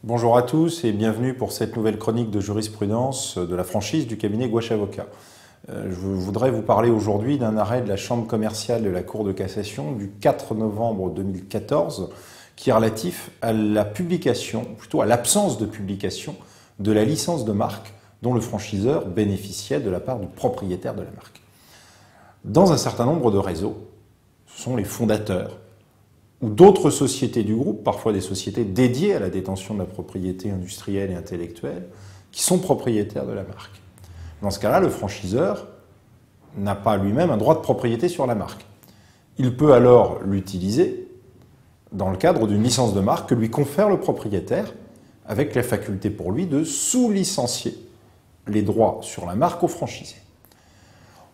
Bonjour à tous et bienvenue pour cette nouvelle chronique de jurisprudence de la franchise du cabinet Gouache Avocat. Je voudrais vous parler aujourd'hui d'un arrêt de la Chambre commerciale de la Cour de cassation du 4 novembre 2014 qui est relatif à la publication, plutôt à l'absence de publication de la licence de marque dont le franchiseur bénéficiait de la part du propriétaire de la marque. Dans un certain nombre de réseaux, ce sont les fondateurs ou d'autres sociétés du groupe, parfois des sociétés dédiées à la détention de la propriété industrielle et intellectuelle, qui sont propriétaires de la marque. Dans ce cas-là, le franchiseur n'a pas lui-même un droit de propriété sur la marque. Il peut alors l'utiliser dans le cadre d'une licence de marque que lui confère le propriétaire, avec la faculté pour lui de sous-licencier les droits sur la marque au franchisé.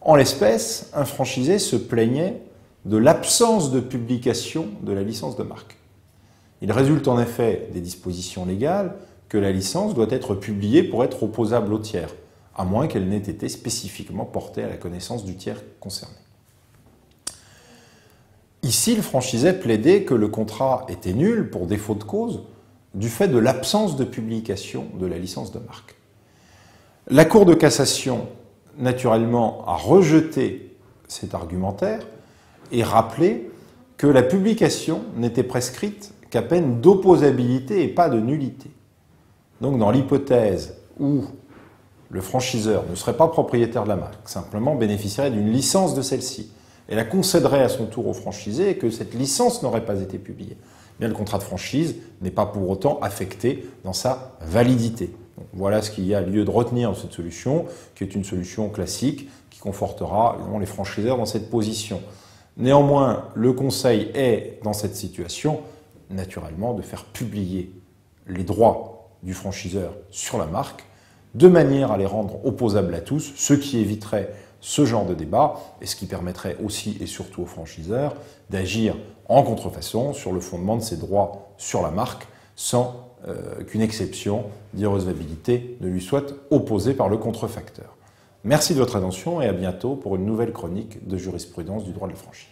En l'espèce, un franchisé se plaignait de l'absence de publication de la licence de marque. Il résulte en effet des dispositions légales que la licence doit être publiée pour être opposable au tiers, à moins qu'elle n'ait été spécifiquement portée à la connaissance du tiers concerné. Ici, le franchisé plaidait que le contrat était nul pour défaut de cause du fait de l'absence de publication de la licence de marque. La Cour de cassation, naturellement, a rejeté cet argumentaire et rappelé que la publication n'était prescrite qu'à peine d'opposabilité et pas de nullité. Donc dans l'hypothèse où le franchiseur ne serait pas propriétaire de la marque, simplement bénéficierait d'une licence de celle-ci, et la concéderait à son tour au franchisé et que cette licence n'aurait pas été publiée, bien le contrat de franchise n'est pas pour autant affecté dans sa validité. Donc, voilà ce qu'il y a lieu de retenir de cette solution, qui est une solution classique, qui confortera évidemment les franchiseurs dans cette position. Néanmoins, le conseil est, dans cette situation, naturellement, de faire publier les droits du franchiseur sur la marque, de manière à les rendre opposables à tous, ce qui éviterait ce genre de débat, et ce qui permettrait aussi et surtout aux franchiseurs d'agir en contrefaçon sur le fondement de ces droits sur la marque, sans qu'une exception d'irrecevabilité ne lui soit opposée par le contrefacteur. Merci de votre attention et à bientôt pour une nouvelle chronique de jurisprudence du droit de la franchise.